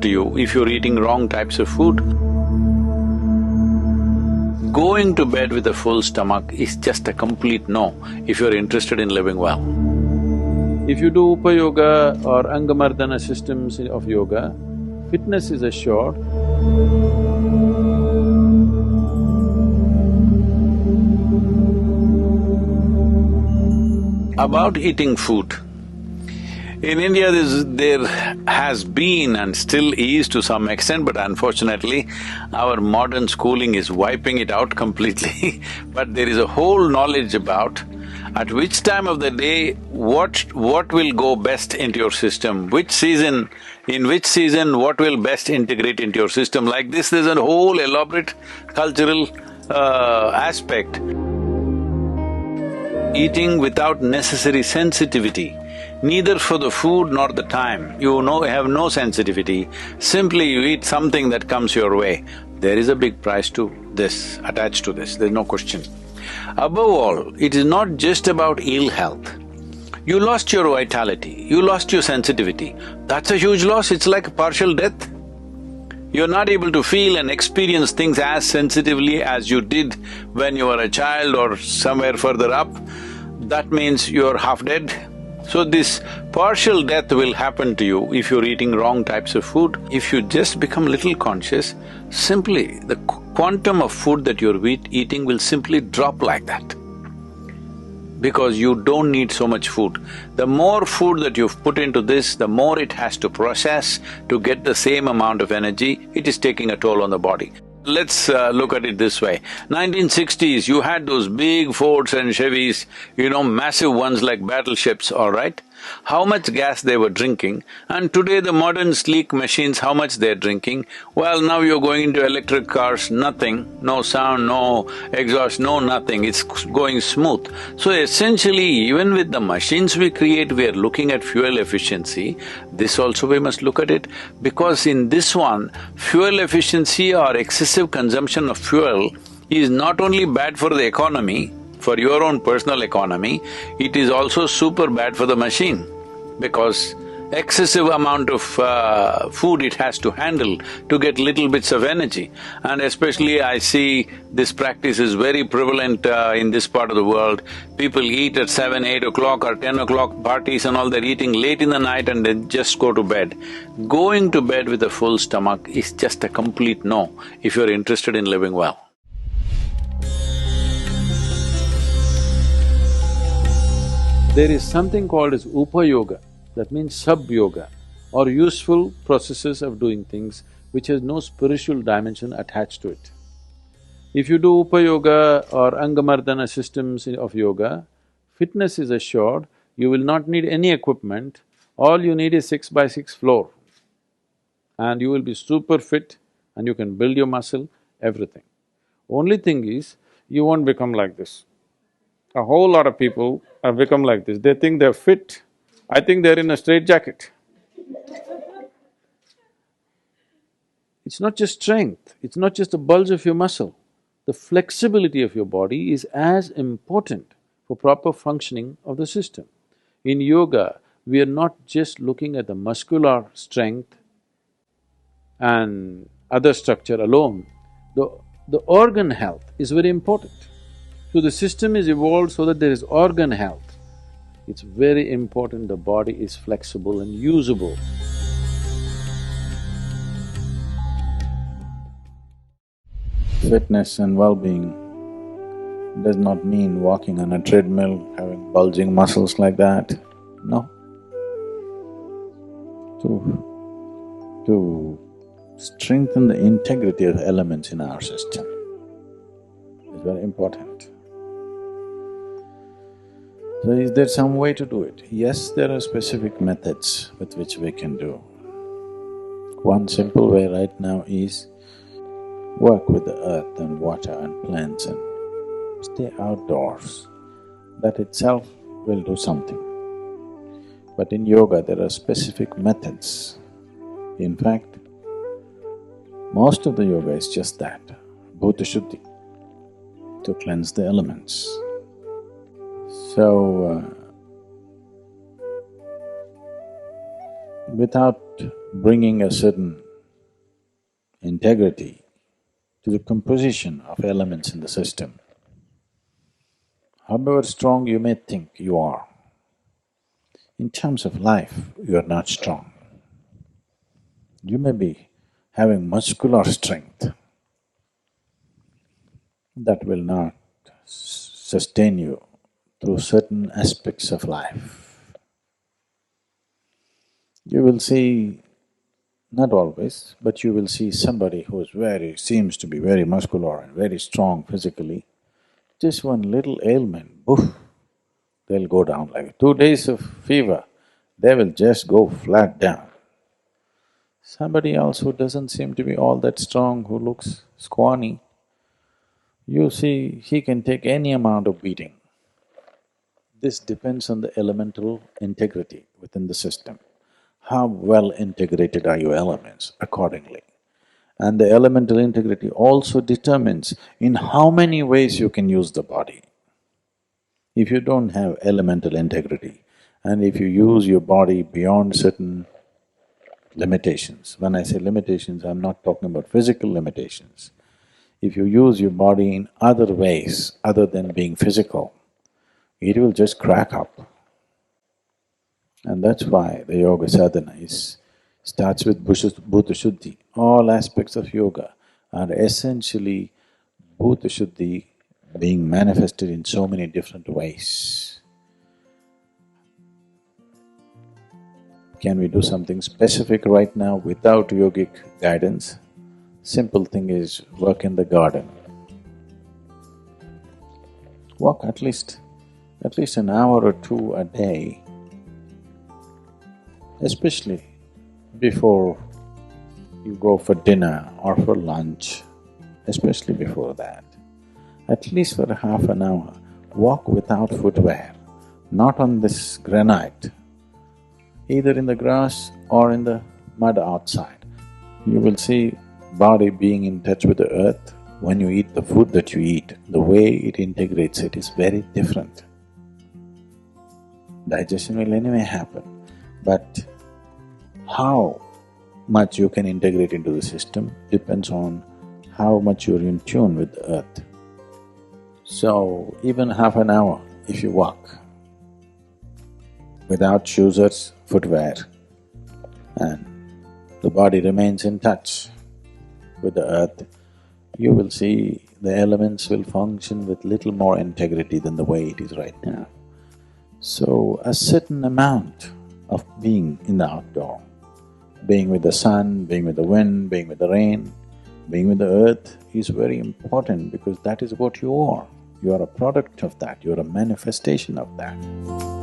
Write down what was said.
to you if you're eating wrong types of food. Going to bed with a full stomach is just a complete no if you're interested in living well. If you do Upa Yoga or Angamardana systems of yoga, fitness is assured. About eating food, in India there has been and still is to some extent, but unfortunately our modern schooling is wiping it out completely but there is a whole knowledge about at which time of the day what will go best into your system, in which season what will best integrate into your system. Like this, there's a whole elaborate cultural aspect. Eating without necessary sensitivity, neither for the food nor the time, you have no sensitivity, simply you eat something that comes your way. There is a big price to this, attached to this, there's no question. Above all, it is not just about ill health. You lost your vitality, you lost your sensitivity, that's a huge loss, it's like a partial death. You're not able to feel and experience things as sensitively as you did when you were a child or somewhere further up. That means you're half dead. So this partial death will happen to you if you're eating wrong types of food. If you just become little conscious, simply the quantum of food that you're eating will simply drop like that. Because you don't need so much food. The more food that you've put into this, the more it has to process to get the same amount of energy, it is taking a toll on the body. Let's look at it this way. 1960s, you had those big Fords and Chevys, massive ones like battleships, all right? How much gas they were drinking, and today the modern sleek machines, how much they're drinking? Well, now you're going into electric cars, nothing, no sound, no exhaust, no nothing, it's going smooth. So essentially, even with the machines we create, we are looking at fuel efficiency. This also we must look at it, because in this one, fuel efficiency or excessive consumption of fuel is not only bad for the economy, for your own personal economy, it is also super bad for the machine, because excessive amount of food it has to handle to get little bits of energy. And especially I see this practice is very prevalent in this part of the world. People eat at 7, 8 o'clock or 10 o'clock, parties and all, they're eating late in the night and then just go to bed. Going to bed with a full stomach is just a complete no if you're interested in living well. There is something called as Upa Yoga, that means sub-yoga, or useful processes of doing things which has no spiritual dimension attached to it. If you do Upa Yoga or Angamardana systems of yoga, fitness is assured, you will not need any equipment, all you need is 6x6 floor. And you will be super fit and you can build your muscle, everything. Only thing is, you won't become like this. A whole lot of people have become like this, they think they're fit, I think they're in a straitjacket. It's not just strength, it's not just the bulge of your muscle. The flexibility of your body is as important for proper functioning of the system. In yoga, we are not just looking at the muscular strength and other structure alone, the organ health is very important. So the system is evolved so that there is organ health. It's very important the body is flexible and usable. Fitness and well-being does not mean walking on a treadmill, having bulging muscles like that, no. To strengthen the integrity of elements in our system is very important. So is there some way to do it? Yes, there are specific methods with which we can do. One simple way right now is work with the earth and water and plants and stay outdoors. That itself will do something. But in yoga there are specific methods. In fact, most of the yoga is just that, bhuta shuddhi, to cleanse the elements. So, without bringing a certain integrity to the composition of elements in the system. However strong you may think you are, in terms of life, you are not strong. You may be having muscular strength, that will not sustain you through certain aspects of life. You will see, not always, but you will see somebody who is seems to be very muscular and very strong physically, just one little ailment, poof, they'll go down like 2 days of fever, they will just go flat down. Somebody else who doesn't seem to be all that strong, who looks scrawny, you see, he can take any amount of beating. This depends on the elemental integrity within the system. How well integrated are your elements accordingly? And the elemental integrity also determines in how many ways you can use the body. If you don't have elemental integrity, and if you use your body beyond certain limitations, when I say limitations, I'm not talking about physical limitations. If you use your body in other ways other than being physical, it will just crack up. And that's why the yoga sadhana starts with bhuta shuddhi. All aspects of yoga are essentially bhuta shuddhi being manifested in so many different ways. Can we do something specific right now without yogic guidance? Simple thing is work in the garden. Walk at least an hour or two a day, especially before you go for dinner or for lunch, especially before that. At least for half an hour, walk without footwear, not on this granite, either in the grass or in the mud outside. You will see body being in touch with the earth. When you eat the food that you eat, the way it integrates it is very different. Digestion will anyway happen, but how much you can integrate into the system depends on how much you're in tune with the earth. So, even half an hour if you walk without shoes or footwear, and the body remains in touch with the earth, you will see the elements will function with little more integrity than the way it is right now. So, a certain amount of being in the outdoor, being with the sun, being with the wind, being with the rain, being with the earth is very important because that is what you are. You are a product of that, you are a manifestation of that.